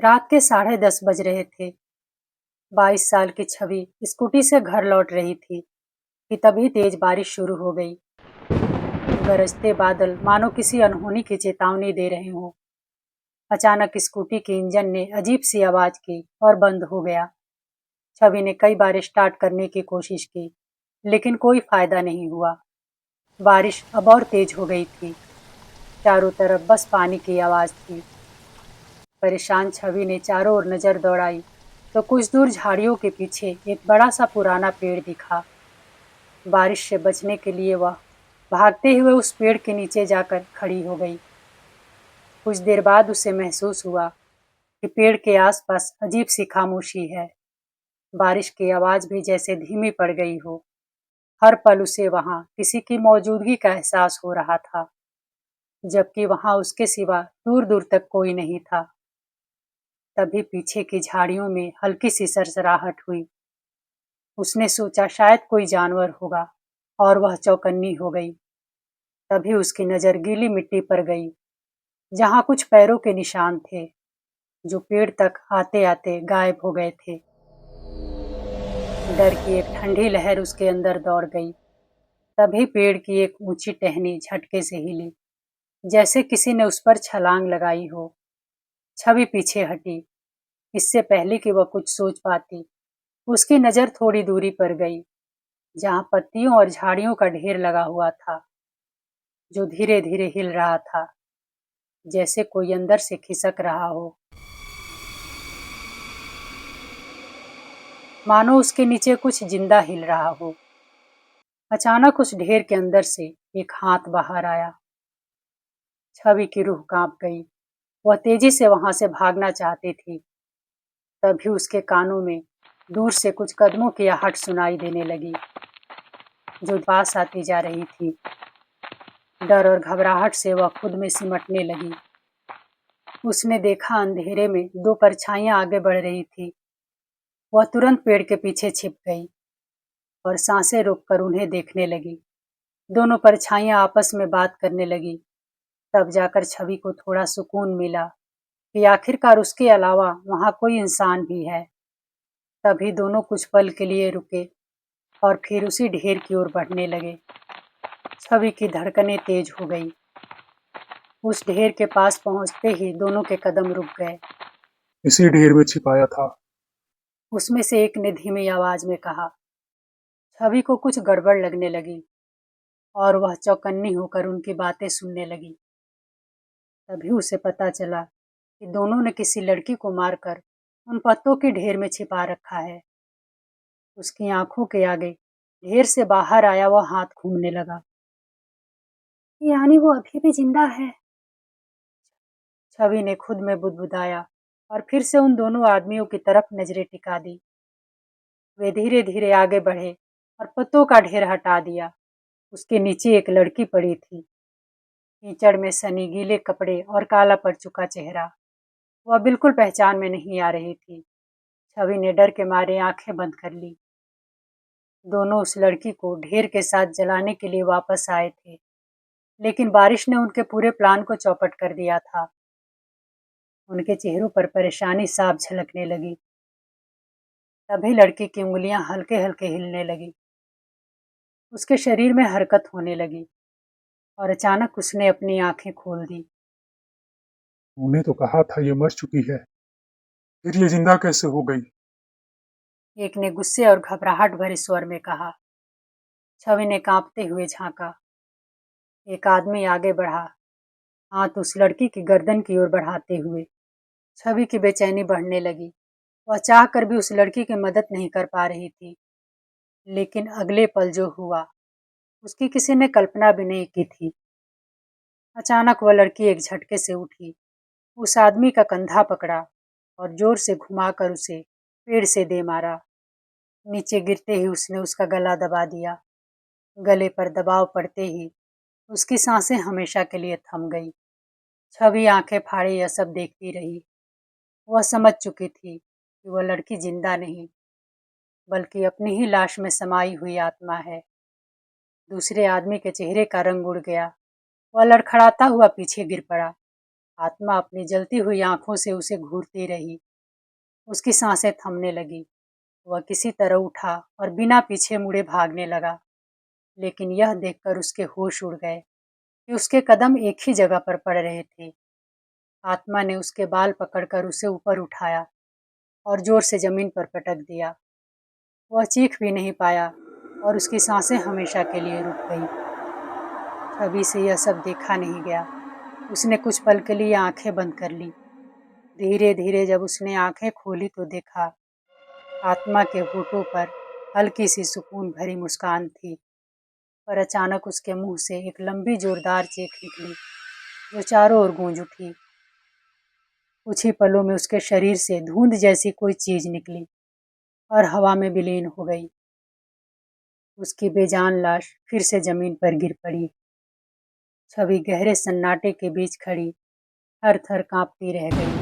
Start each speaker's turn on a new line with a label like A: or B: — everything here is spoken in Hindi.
A: रात के 10:30 बज रहे थे। 22 साल की छवि स्कूटी से घर लौट रही थी कि तभी तेज बारिश शुरू हो गई। गरजते बादल मानो किसी अनहोनी की चेतावनी दे रहे हों। अचानक स्कूटी के इंजन ने अजीब सी आवाज की और बंद हो गया। छवि ने कई बार स्टार्ट करने की कोशिश की, लेकिन कोई फायदा नहीं हुआ। बारिश अब और तेज हो गई थी। चारों तरफ बस पानी की आवाज थी। परेशान छवि ने चारों ओर नजर दौड़ाई तो कुछ दूर झाड़ियों के पीछे एक बड़ा सा पुराना पेड़ दिखा। बारिश से बचने के लिए वह भागते हुए उस पेड़ के नीचे जाकर खड़ी हो गई। कुछ देर बाद उसे महसूस हुआ कि पेड़ के आसपास अजीब सी खामोशी है। बारिश की आवाज भी जैसे धीमी पड़ गई हो। हर पल उसे वहां किसी की मौजूदगी का एहसास हो रहा था, जबकि वहां उसके सिवा दूर दूर तक कोई नहीं था। तभी पीछे की झाड़ियों में हल्की सी सरसराहट हुई। उसने सोचा शायद कोई जानवर होगा और वह चौकन्नी हो गई। तभी उसकी नजर गीली मिट्टी पर गई, जहां कुछ पैरों के निशान थे जो पेड़ तक आते आते गायब हो गए थे। डर की एक ठंडी लहर उसके अंदर दौड़ गई। तभी पेड़ की एक ऊंची टहनी झटके से हिली, जैसे किसी ने उस पर छलांग लगाई हो। छवि पीछे हटी, इससे पहले कि वह कुछ सोच पाती। उसकी नजर थोड़ी दूरी पर गई, जहां पत्तियों और झाड़ियों का ढेर लगा हुआ था, जो धीरे धीरे हिल रहा था, जैसे कोई अंदर से खिसक रहा हो। मानो उसके नीचे कुछ जिंदा हिल रहा हो। अचानक उस ढेर के अंदर से एक हाथ बाहर आया। छवि की रूह कांप गई। वह तेजी से वहां से भागना चाहती थी। तभी उसके कानों में दूर से कुछ कदमों की आहट सुनाई देने लगी, जो पास आती जा रही थी। डर और घबराहट से वह खुद में सिमटने लगी। उसने देखा अंधेरे में दो परछाइयां आगे बढ़ रही थी। वह तुरंत पेड़ के पीछे छिप गई और सांसें रोककर उन्हें देखने लगी। दोनों परछाइयां आपस में बात करने लगी। तब जाकर छवि को थोड़ा सुकून मिला कि आखिरकार उसके अलावा वहां कोई इंसान भी है। तभी दोनों कुछ पल के लिए रुके और फिर उसी ढेर की ओर बढ़ने लगे। छवि की धड़कनें तेज हो गई। उस ढेर के पास पहुंचते ही दोनों के कदम रुक गए।
B: इसी ढेर में छिपाया था।
A: उसमें से एक ने धीमी आवाज में कहा। छवि को कुछ गड़बड़ लगने लगी और वह चौकन्नी होकर उनकी बातें सुनने लगी। तभी उसे पता चला कि दोनों ने किसी लड़की को मारकर उन पत्तों के ढेर में छिपा रखा है। उसकी आंखों के आगे ढेर से बाहर आया वह हाथ घूमने लगा। यानी वो अभी भी जिंदा है, छवि ने खुद में बुदबुदाया और फिर से उन दोनों आदमियों की तरफ नजरें टिका दी। वे धीरे धीरे आगे बढ़े और पत्तों का ढेर हटा दिया। उसके नीचे एक लड़की पड़ी थी, कीचड़ में सनी गीले कपड़े और काला पड़ चुका चेहरा। वह बिल्कुल पहचान में नहीं आ रही थी। छवि ने डर के मारे आंखें बंद कर ली। दोनों उस लड़की को ढेर के साथ जलाने के लिए वापस आए थे, लेकिन बारिश ने उनके पूरे प्लान को चौपट कर दिया था। उनके चेहरों पर परेशानी साफ झलकने लगी। तभी लड़की की उंगलियां हल्के हल्के हिलने लगी। उसके शरीर में हरकत होने लगी और अचानक उसने अपनी आंखें खोल दी।
B: तूने तो कहा था ये मर चुकी है, फिर ये जिंदा कैसे हो गई?
A: एक ने गुस्से और घबराहट भरे स्वर में कहा। छवि ने कांपते हुए झांका। एक आदमी आगे बढ़ा, हाथ उस लड़की की गर्दन की ओर बढ़ाते हुए। छवि की बेचैनी बढ़ने लगी। वह चाह कर भी उस लड़की की मदद नहीं कर पा रही थी, लेकिन अगले पल जो हुआ उसकी किसी ने कल्पना भी नहीं की थी। अचानक वह लड़की एक झटके से उठी, उस आदमी का कंधा पकड़ा और जोर से घुमाकर उसे पेड़ से दे मारा। नीचे गिरते ही उसने उसका गला दबा दिया। गले पर दबाव पड़ते ही उसकी सांसें हमेशा के लिए थम गई। छवि आंखें फाड़े यह सब देखती रही। वह समझ चुकी थी कि वह लड़की जिंदा नहीं, बल्कि अपनी ही लाश में समाई हुई आत्मा है। दूसरे आदमी के चेहरे का रंग उड़ गया। वह लड़खड़ाता हुआ पीछे गिर पड़ा। आत्मा अपनी जलती हुई आंखों से उसे घूरती रही। उसकी सांसें थमने लगी। वह किसी तरह उठा और बिना पीछे मुड़े भागने लगा, लेकिन यह देखकर उसके होश उड़ गए कि उसके कदम एक ही जगह पर पड़ रहे थे। आत्मा ने उसके बाल पकड़कर उसे ऊपर उठाया और जोर से जमीन पर पटक दिया। वह चीख भी नहीं पाया और उसकी सांसें हमेशा के लिए रुक गई। छवि से यह सब देखा नहीं गया। उसने कुछ पल के लिए आंखें बंद कर ली। धीरे धीरे जब उसने आंखें खोली तो देखा आत्मा के होठों पर हल्की सी सुकून भरी मुस्कान थी। पर अचानक उसके मुंह से एक लंबी जोरदार चीख निकली जो चारों ओर गूंज उठी। कुछ ही पलों में उसके शरीर से धुंध जैसी कोई चीज निकली और हवा में विलीन हो गई। उसकी बेजान लाश फिर से जमीन पर गिर पड़ी। छवि गहरे सन्नाटे के बीच खड़ी थर थर कांपती रह गई।